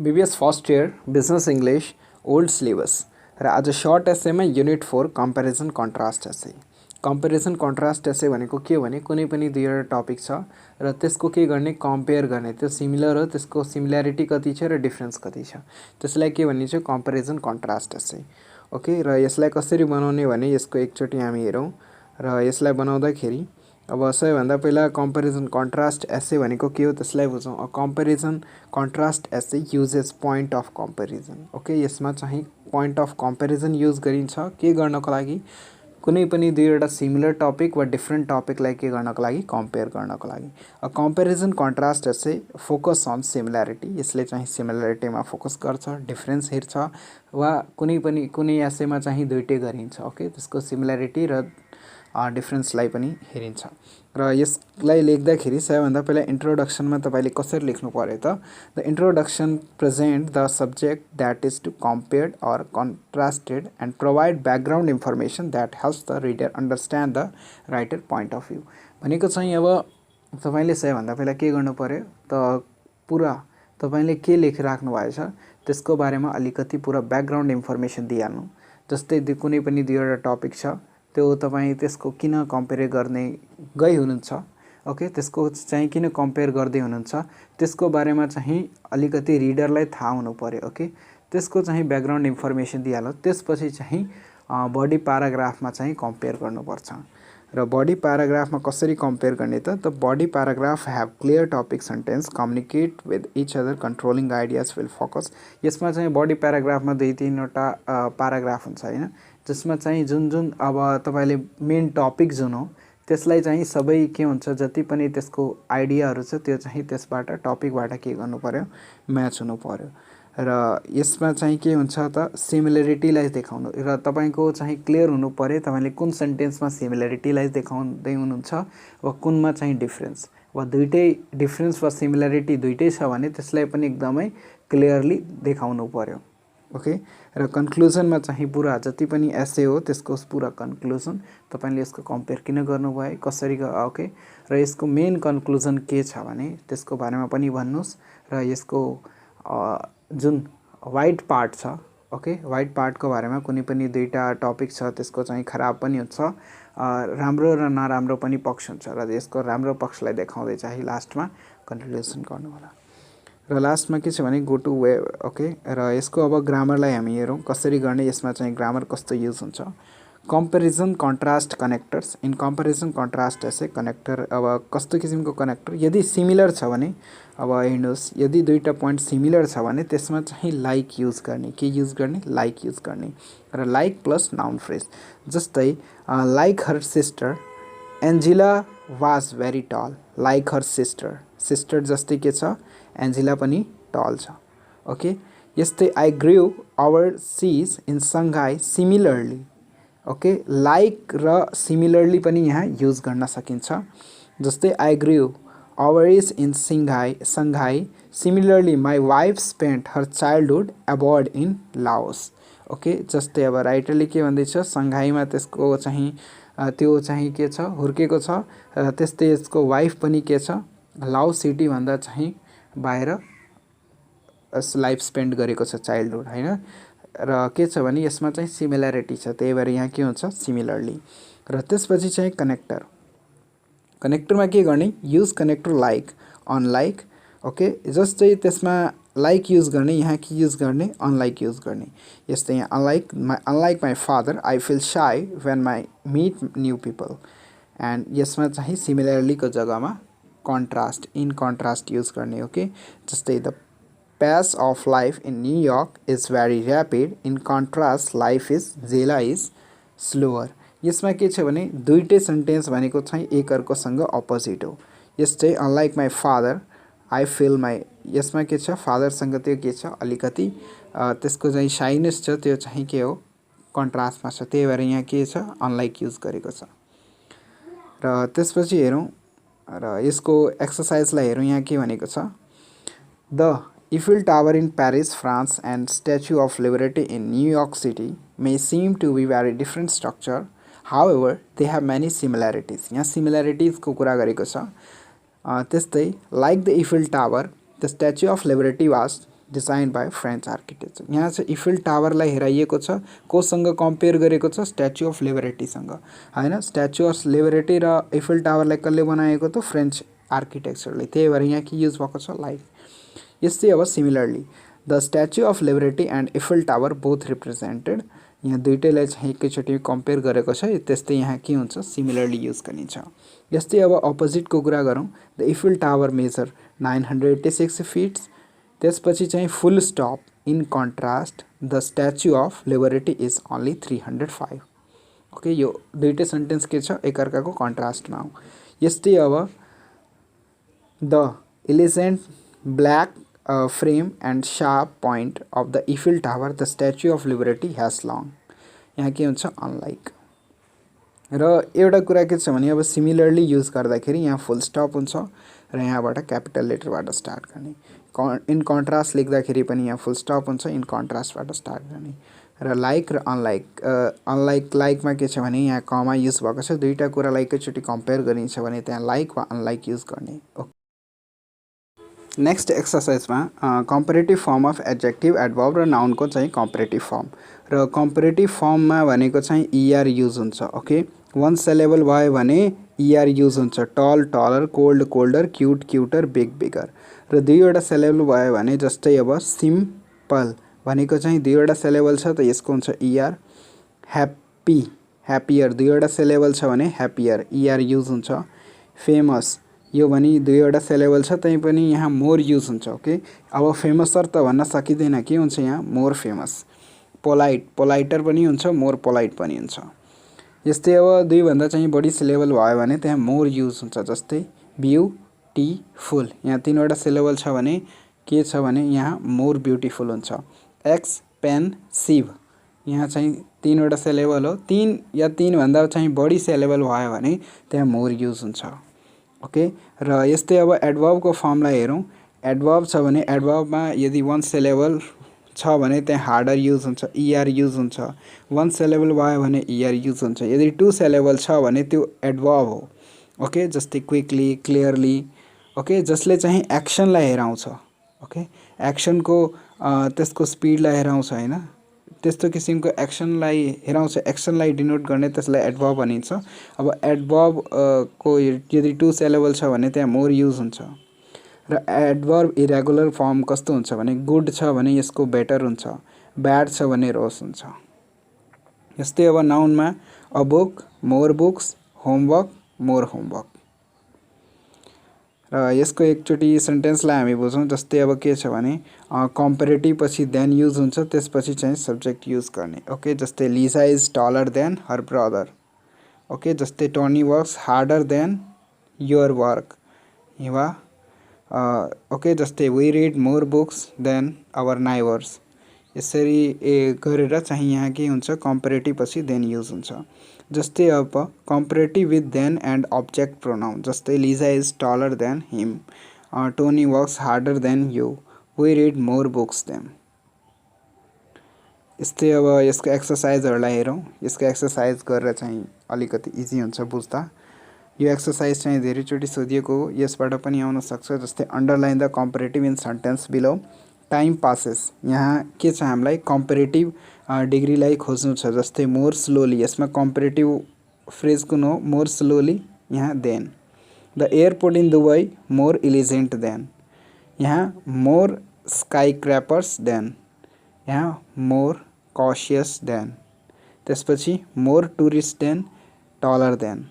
BBS first year business English old syllabus र आज short एसेमा unit 4 comparison contrast एसे। Comparison contrast एसे भनेको के भने कुनै पनि दुईवटा टपिक छ र त्यसको के गर्ने कम्पेयर गर्ने, त्यो सिमिलर हो, त्यसको सिमिल्यारिटी कति छ र डिफरेन्स कति छ, त्यसलाई के भनिन्छ कम्पेरिजन कन्ट्रास्ट एसे। ओके, र यसलाई कसरी बनाउने भने यसको एकचोटि हामी हेरौँ र यसलाई बनाउँदाखेरि अब सबैभन्दा पहिला कम्पेरिजन कन्ट्रास्ट एसे भनेको के हो त्यसलाई बुझौँ। Comparison contrast essay uses point of comparison. Okay, यसमा चाहिँ पोइन्ट अफ कम्पेरिजन युज गरिन्छ के गर्नको लागि, कुनै पनि दुईवटा सिमिलर टपिक वा डिफ्रेन्ट टपिकलाई के गर्नको लागि कम्पेयर गर्नको लागि। Comparison contrast essay focus on similarity, यसले चाहिँ सिमिल्यारिटीमा फोकस गर्छ, डिफ्रेन्स हेर्छ, वा कुनै एसेमा चाहिँ दुइटै गरिन्छ। ओके, त्यसको सिमिल्यारिटी र डिफ्रेन्सलाई पनि हेरिन्छ। र यसलाई लेख्दाखेरि सबैभन्दा पहिला इन्ट्रोडक्सनमा तपाईँले कसरी लेख्नु पर्यो त, the introduction present the subject that is to compared or contrasted and provide background information that helps the reader understand the writer point of view भनेको चाहिँ अब तपाईँले सबैभन्दा पहिला के गर्नु पर्यो त, पुरा तपाईँले के लेखिराख्नु भएछ त्यसको बारेमा अलिकति पुरा ब्याकग्राउन्ड इन्फर्मेसन दिइहाल्नु। जस्तै कुनै पनि दुईवटा टपिक छ, त्यो तपाईँ त्यसको किन कम्पेयर गर्ने गई हुनुहुन्छ, ओके, त्यसको चाहिँ किन कम्पेयर गर्दै हुनुहुन्छ त्यसको बारेमा चाहिँ अलिकति रिडरलाई थाहा हुनु पर्यो। ओके, त्यसको चाहिँ ब्याकग्राउन्ड इन्फर्मेसन दिइहाल्यो। त्यसपछि चाहिँ बडी प्याराग्राफमा चाहिँ कम्पेयर गर्नुपर्छ। र बडी प्याराग्राफमा कसरी कम्पेयर गर्ने त, body paragraph have clear topic sentence communicate with each other controlling ideas will focus. यसमा चाहिँ बडी प्याराग्राफमा 2-3वटा प्याराग्राफ हुन्छ होइन, जसमा चाहिँ जुन अब तपाईँले मेन टपिक जुन हो त्यसलाई चाहिँ सबै के हुन्छ, जति पनि त्यसको आइडियाहरू छ त्यो चाहिँ त्यसबाट टपिकबाट के गर्नु पर्यो, म्याच हुनु पर्यो। र यसमा चाहिँ के हुन्छ त, सिमिलरिटीलाई देखाउनु र तपाईँको चाहिँ क्लियर हुनु पर्यो तपाईँले कुन सेन्टेन्समा सिमिलरिटीलाई देखाउँदै हुनुहुन्छ वा कुनमा चाहिँ डिफ्रेन्स, वा दुइटै डिफ्रेन्स वा सिमिलरिटी दुइटै छ भने त्यसलाई पनि एकदमै क्लियरली देखाउनु पर्यो। ओके, र कन्क्लुजनमा चाहिँ पुरा जति पनि एसे हो त्यसको पुरा कन्क्लुजन तपाईँले यसको कम्पेयर किन गर्नुभयो, कसरी, ओके, र यसको मेन कन्क्लुजन के छ भने त्यसको बारेमा पनि भन्नुहोस्। र यसको जुन वाइट पार्ट छ, ओके, वाइट पार्टको बारेमा कुनै पनि दुईवटा टपिक छ त्यसको चाहिँ खराब पनि हुन्छ, राम्रो र नराम्रो पनि पक्ष हुन्छ, र यसको राम्रो पक्षलाई देखाउँदै चाहिँ लास्टमा कन्क्लुजन गर्नु होला। र लास्टमा के छ भने गो टु वे। ओके, र यसको अब ग्रामरलाई हामी हेरौँ कसरी गर्ने, यसमा चाहिँ ग्रामर कस्तो युज हुन्छ। Comparison contrast connectors, in comparison contrast essay connector अब कस्तो किसिमको कनेक्टर, यदि सिमिलर छ भने अब हेर्नुहोस्, यदि दुईवटा पोइन्ट सिमिलर छ भने त्यसमा चाहिँ लाइक युज गर्ने, के युज गर्ने, लाइक युज गर्ने। र लाइक प्लस नाउन फ्रेज, जस्तै like her sister Angela was very tall, like her sister, sister जस्तै के छ, एन्जिला पनि टल छ। ओके, यस्तै I grew overseas in Shanghai similarly. Okay, like र सिमिलरली पनि यहाँ युज गर्न सकिन्छ। जस्तै I grew overseas in Shanghai similarly my wife spent her childhood abroad in Laos. Okay, जस्तै अब राइटरले के भन्दैछ, सङ्घाईमा त्यसको चाहिँ त्यो चाहिँ के छ, हुर्केको छ, र त्यस्तै यसको वाइफ पनि के छ, लाओस सिटीभन्दा चाहिँ बाहिर लाइफ स्पेन्ड गरेको छ, चाइल्डहुड होइन। र के छ भने यसमा चाहिँ सिमिल्यारिटी छ, त्यही भएर यहाँ के हुन्छ, सिमिलरली। र त्यसपछि चाहिँ कनेक्टर, कनेक्टरमा के गर्ने, use connector like unlike. Okay, जस्तै त्यसमा लाइक युज गर्ने, यहाँ के युज गर्ने, अनलाइक युज गर्ने। यस्तै यहाँ unlike my father I feel shy when my meet new people, and यसमा चाहिँ सिमिलरलीको जग्गामा कन्ट्रास्ट, इन कन्ट्रास्ट युज गर्ने। ओके, जस्तै the pace of life in New York is very rapid, in contrast life is जेला is slower। यसमा के छ भने दुईटै सेन्टेन्स भनेको चाहिँ एकअर्कोसँग अपोजिट हो। यस्तै unlike my father I fill my, यसमा के छ, फादरसँग त्यो के छ, अलिकति त्यसको चाहिँ साइनेस छ, त्यो चाहिँ के हो, कन्ट्रास्टमा छ, त्यही भएर यहाँ के छ, अनलाइक युज गरेको छ। र त्यसपछि हेरौँ, र यसको एक्सर्साइजलाई हेरौँ, यहाँ के भनेको छ, the Eiffel Tower in Paris, France and Statue of Liberty in New York City may seem to be very different structure. However, they have many similarities. यहाँ similarities को कुरा गरेको छ। त्यस्तै like the Eiffel Tower, the Statue of Liberty was design by French architecture. यहाँ चाहिँ Eiffel टावरलाई हेराइएको छ, कोसँग कम्पेयर गरेको छ, स्ट्याचु अफ लिबर्टीसँग हैन। स्ट्याचु अफ लिबर्टी र इफिल टावरलाई कसले बनाएको त, फ्रेन्च आर्किटेक्चरले, त्यही भएर यहाँ के युज भएको छ, लाइक। यस्तै अब similarly the statue of liberty and Eiffel tower both represented, यहाँ दुइटैलाई चाहिँ एकैचोटि कम्पेयर गरेको छ, त्यस्तै यहाँ के हुन्छ, सिमिलरली युज गरिन्छ। यस्तै अब अपोजिटको कुरा गरौँ, the Eiffel tower measure 986 feet, त्यसपछि चाहिँ full stop, in contrast the statue of liberty is only 305। Okay, यो दुइटै सेन्टेन्स के छ, एकअर्काको कन्ट्रास्टमा हो। यस्तै अब the elegant black frame and sharp point of the Eiffel Tower the statue of Liberty has long, यहाँ के हुन्छ, अनलाइक। र एउटा कुरा के छ भने अब सिमिलरली युज गर्दाखेरि यहाँ फुल स्टप हुन्छ र यहाँबाट क्यापिटल लेटरबाट स्टार्ट गर्ने। इन कन्ट्रास्ट लेख्दाखेरि पनि यहाँ फुल स्टप हुन्छ, इन कन्ट्रास्टबाट स्टार्ट गर्ने। र लाइक र अनलाइक लाइकमा के छ भने यहाँ कमा युज भएको छ, दुईवटा कुरालाई एकैचोटि कम्पेयर गरिन्छ भने त्यहाँ लाइक वा अनलाइक युज गर्ने। नेक्स्ट एक्सर्साइजमा comparative form of adjective, adverb र नाउनको चाहिँ कम्पेरेटिभ फर्म, र कम्पेरेटिभ फर्ममा भनेको चाहिँ इआर युज हुन्छ। ओके, वन सिलेबल भयो भने इआर युज हुन्छ, tall taller, cold colder, cute cuter, big bigger. र दुईवटा सिलेबल भयो भने जस्तै अब सिम्पल भनेको चाहिँ दुईवटा सिलेबल छ त यसको हुन्छ इआर। ह्याप्पी, ह्याप्पियर दुईवटा सिलेबल छ भने ह्याप्पियर, इआर युज हुन्छ। फेमस, यो भने दुईवटा सिलेबल छ तै पनि यहाँ मोर युज हुन्छ। ओके, अब फेमसर त भन्न सकिँदैन, के हुन्छ यहाँ, मोर फेमस। पोलाइट, पोलाइटर पनि हुन्छ, मोर पोलाइट पनि हुन्छ। यस्तै अब दुईभन्दा चाहिँ बढी सिलेबल भयो भने त्यहाँ मोर युज हुन्छ, जस्तै ब्युटिफुल, यहाँ तीनवटा सिलेबल छ भने के छ भने यहाँ मोर ब्युटिफुल हुन्छ। एक्सपेन्सिभ, यहाँ चाहिँ तीनवटा सिलेबल हो, तीन या तीनभन्दा चाहिँ बढी सिलेबल भयो भने त्यहाँ मोर युज हुन्छ। ओके, र यस्तै अब एडभर्बको फर्मलाई हेरौँ, एडभर्ब छ भने एडभर्बमा यदि वन सिलेबल छ भने त्यहाँ हार्डर युज हुन्छ, इआर युज हुन्छ। वन सिलेबल भयो भने इआर युज हुन्छ। यदि टू सिलेबल छ भने त्यो एडभर्ब हो। ओके, जस्तै क्विकली, क्लियरली। ओके, जसले चाहिँ एक्सनलाई हेराउँछ। ओके, एक्सनको त्यसको स्पिडलाई हेराउँछ हैन, त्यस्तो किसिमको एक्सनलाई हेराउँछ, एक्सनलाई डिनोट गर्ने, त्यसलाई एडभर्ब भनिन्छ। अब एडभर्ब को यदि टू सिलेबल छ भने त्यहाँ मोर युज हुन्छ। र एडभर्ब इरेगुलर फर्म कस्तो हुन्छ भने गुड छ भने यसको बेटर हुन्छ, ब्याड छ भने रोस हुन्छ। यस्तै अब नाउनमा a book, more books, homework, more homework. र यसको एकचोटि सेन्टेन्सलाई हामी बुझौँ, जस्तै अब के छ भने कम्पेरेटिभ पछि देन युज हुन्छ, त्यसपछि चाहिँ सब्जेक्ट युज गर्ने। ओके, जस्तै Liza is taller than her brother. Okay, जस्तै Tony works harder than your work, वा ओके, जस्तै we read more books than our neighbours. यसरी गरेर चाहिँ यहाँ के हुन्छ, कम्पेरेटिभ पछि देन युज हुन्छ। जस्तै अब comparative with than and object pronoun, जस्तै Liza is taller than him, Tony works harder than you, we read more books than. यस्तै अब यसको एक्सर्साइजहरूलाई हेरौँ, यसको एक्सर्साइज गरेर चाहिँ अलिकति इजी हुन्छ बुझ्दा। यो एक्सर्साइज चाहिँ धेरैचोटि सोधिएको हो, यसबाट पनि आउन सक्छ। जस्तै underline the comparative in sentence below. Time passes, यहाँ के छ, हामीलाई कम्पेरेटिभ डिग्रीलाई खोज्नु छ। जस्तै मोर स्लोली, यसमा कम्पेरेटिभ फ्रेज कुन हो, मोर स्लोली, यहाँ than. The airport in Dubai more elegant than, यहाँ मोर स्काई क्रैपर्स देन, यहाँ मोर कॉशियस देन। त्यसपछि more tourist than, taller than.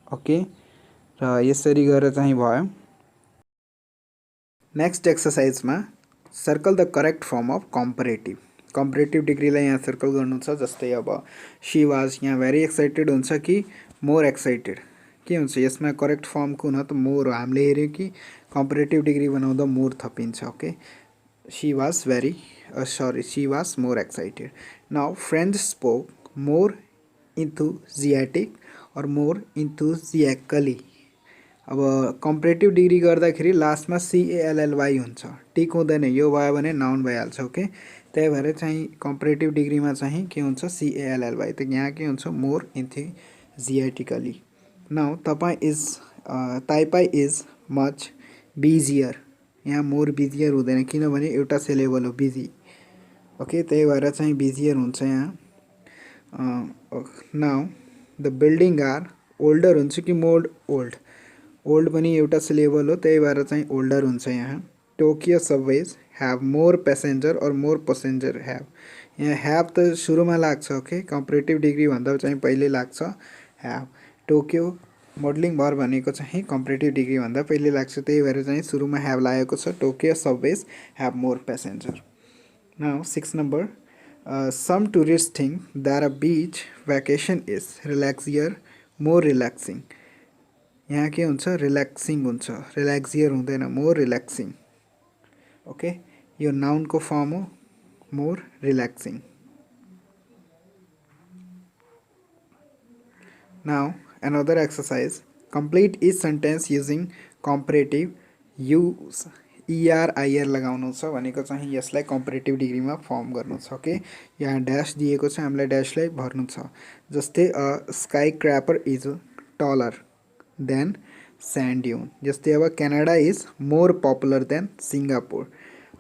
Okay, र यसरी गरेर चाहिँ भयो। नेक्स्ट एक्सर्साइजमा circle the correct form of comparative, comparative डिग्रीलाई यहाँ सर्कल गर्नु छ। जस्तै अब सी वाज, यहाँ भेरी एक्साइटेड हुन्छ कि मोर एक्साइटेड, के हुन्छ यसमा करेक्ट फर्म कुन हो त, मोर हो। हामीले हेऱ्यौँ कि कम्पेरेटिभ डिग्री बनाउँदा मोर थपिन्छ। Okay, she was very she was more excited. Now French spoke more enthusiastic or more इन्थुजियाकली। अब कम्पेरेटिभ डिग्री गर्दाखेरि लास्टमा CALLY हुन्छ, टिक हुँदैन, यो भयो भने नाउन भइहाल्छ। ओके, त्यही भएर चाहिँ कम्पेरेटिभ डिग्रीमा चाहिँ के हुन्छ, CALLY, त यहाँ के हुन्छ, मोर इन्थुजियाटिकली। नाउ तपाईँ इज मच बिजियर, यहाँ मोर बिजियर हुँदैन किनभने एउटा सिलेबल हो बिजी। ओके, त्यही भएर चाहिँ बिजियर हुन्छ यहाँ। Now the building are older हुन्छ कि मोर ओल्ड, ओल्ड पनि एउटा सिलेबल हो त्यही भएर चाहिँ ओल्डर हुन्छ यहाँ। Tokyo subways have more passenger और मोर पैसेन्जर ह्याभ, यहाँ ह्याभ त सुरुमा लाग्छ। ओके, कम्पेरेटिभ डिग्री भन्दा चाहिँ पहिले लाग्छ ह्याभ। टोकियो मोडलिङ भर भनेको चाहिँ कम्पेरेटिभ डिग्री भन्दा पहिले लाग्छ त्यही भएर चाहिँ सुरुमा ह्याभ लागेको छ। Tokyo subways have more passenger. Now 6 number, some tourists think that a beach vacation is relaxier, more relaxing. यहाँ के हुन्छ, रिल्याक्सिङ हुन्छ, रिल्याक्सियर हुँदैन, मोर रिल्याक्सिङ। ओके, यो नाउनको फर्म हो, more relaxing. Now another exercise, complete each sentence using comparative use ER लगाउनु छ भनेको चाहिँ यसलाई कम्पेरेटिभ डिग्रीमा फर्म गर्नु छ। ओके, यहाँ ड्यास दिएको छ, हामीलाई ड्यासलाई भर्नु छ। जस्तै skyscraper is taller than sand dune. जस्तै अब Canada is more popular than Singapore.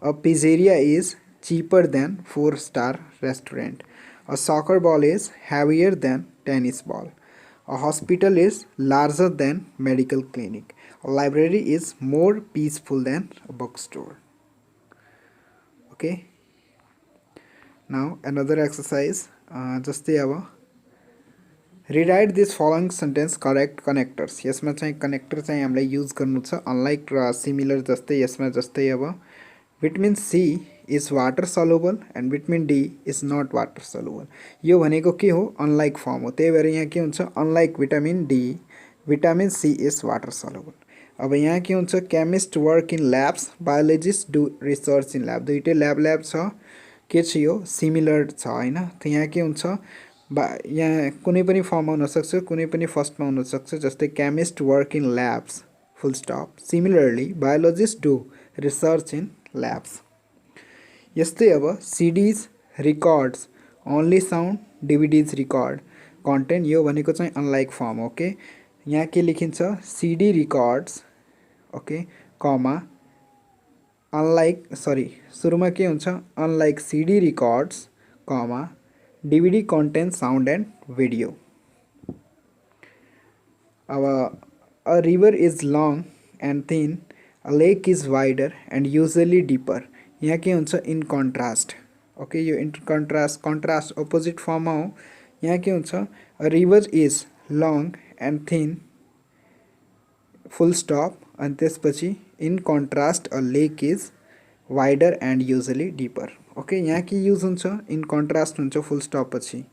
A pizzeria is cheaper than 4-star restaurant. A soccer ball is heavier than tennis ball. A hospital is larger than medical clinic. A library is more peaceful than a bookstore. Okay. Now another exercise. जस्तै अब rewrite this following sentence correct connectors. यसमा चाहिँ connector चाहिँ हामीलाई use गर्नु छ। Unlike र similar जस्तै यसमा जस्तै अब vitamin C is water soluble and vitamin D is not water soluble. यो भनेको के हो, अनलाइक फर्म हो त्यही भएर यहाँ के हुन्छ, unlike vitamin D vitamin C is water soluble. अब यहाँ के हुन्छ, chemist work in labs, biologist do research in lab. दुईटै ल्याब छ, के छ यो सिमिलर छ हैन। त यहाँ के हुन्छ, यहाँ कुनै पनि फर्ममा हुनसक्छ, कुनै पनि फर्स्टमा हुनसक्छ। जस्तै chemist work in labs full stop, similarly biologist do research in labs. यस्तै अब CDs records only sound, DVDs record content, यो भनेको चाहिँ अनलाइक फर्म। ओके, यहाँ के लेखिन्छ, CD records okay comma unlike सुरुमा के हुन्छ, unlike CD records comma DVD content sound and video. अब a river is long and thin, a lake is wider and usually deeper. यहाँ के हुन्छ, इन कन्ट्रास्ट। ओके, यो इन कन्ट्रास्ट अपोजिट फर्ममा हो। यहाँ के हुन्छ, a river is long and thin full stop अनि त्यसपछि in contrast a lake is wider and usually deeper. Okay, यहाँ के युज हुन्छ, इन कन्ट्रास्ट हुन्छ फुल स्टप पछि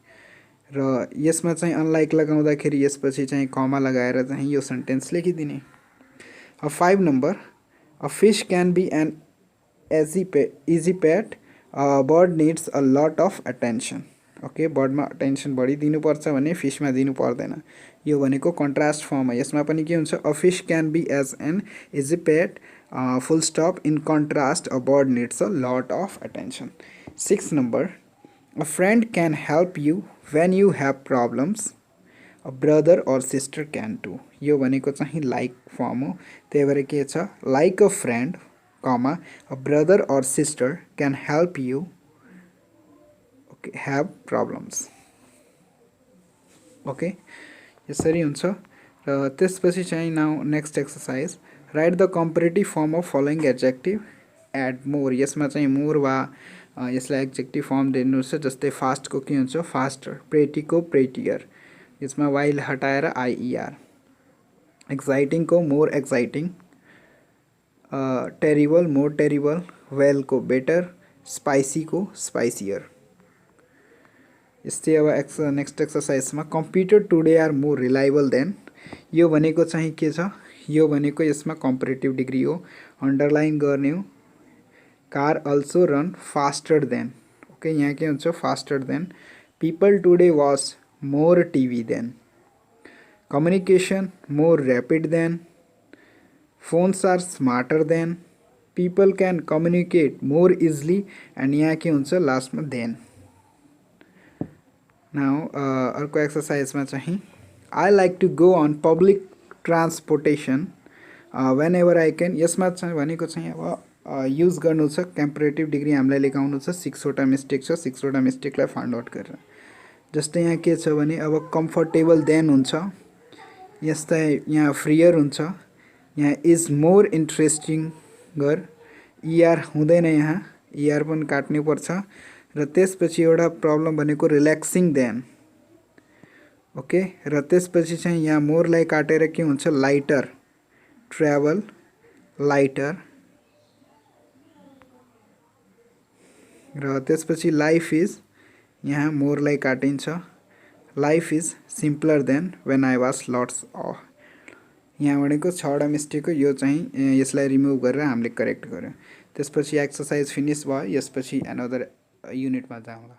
र यसमा चाहिँ अनलाइक लगाउँदाखेरि यसपछि चाहिँ कमा लगाएर चाहिँ यो सेन्टेन्स लेखिदिने। 5 number, a fish can be an easy pet, bird needs a lot of attention. Okay, बर्डमा अटेन्सन बढी दिनुपर्छ भने फिसमा दिनु पर्दैन। यो भनेको कन्ट्रास्ट फर्म हो। यसमा पनि के हुन्छ, a fish can be as an easy pet full stop in contrast a bird needs a lot of attention. 6 number, a friend can help you when you have problems, a brother or sister can too. यो भनेको चाहिँ like form हो त्यही भएर के छ, like a friend comma a brother or sister can help you have problems. Okay, यसरी हुन्छ र त्यसपछि चाहिँ now next exercise, write the comparative form of following adjective add more. यसमा चाहिँ मोर वा यसलाई एडजेक्टिभ फर्म दिनुपर्छ। जस्तै फास्टको के हुन्छ, फास्टर, प्रेटीको प्रेटियर, यसमा वाइल हटाएर आइइआर। एक्साइटिङको more exciting, terrible more terrible, well को बेटर, स्पाइसी को स्पाइसियर। यस्तै अब नेक्स्ट एक्सरसाइजमा computer today are more reliable than. यो भनेको चाहिँ के छ, यो भनेको यसमा कम्पेरेटिभ डिग्री हो, अन्डरलाइन गर्ने हो। Car also run faster than. Okay, यहाँ के हुन्छ, faster than. People today watch more TV than. Communication more rapid than. Phones are smarter than, people can communicate more easily and यहाँ के हुन्छ लास्टमा then. Now अर्को एक्सरसाइजमा चाहिँ I like to go on public transportation when ever I can, यसमा चाहिँ भनेको चाहिँ अब युज गर्नु छ कम्पेरेटिभ डिग्री हामीलाई लेखाउनु छ, 6वटा मिस्टेक छ, 6वटा मिस्टेकलाई फाइन्ड आउट गरेर। जस्तै यहाँ के छ भने अब कम्फर्टेबल देन हुन्छ, यस्तै यहाँ फ्रियर हुन्छ, यहाँ इज मोर इन्ट्रेस्टिङ गर, इआर हुँदैन, यहाँ इआर पनि काट्नु पर्छ। र त्यसपछि एउटा प्रब्लम भनेको रिल्याक्सिङ देन, ओके। र त्यसपछि चाहिँ यहाँ मोरलाई काटेर के हुन्छ, लाइटर, ट्राभल लाइटर। र त्यसपछि लाइफ इज, यहाँ मोरलाई काटिन्छ, life is simpler than when I was lots of. यहाँ भनेको 6वटा मिस्टेक हो, यो चाहिँ यसलाई रिमुभ गरेर हामीले करेक्ट गर्यो। त्यसपछि एक्सर्साइज फिनिस भयो, यसपछि एनदर युनिटमा जाउँला।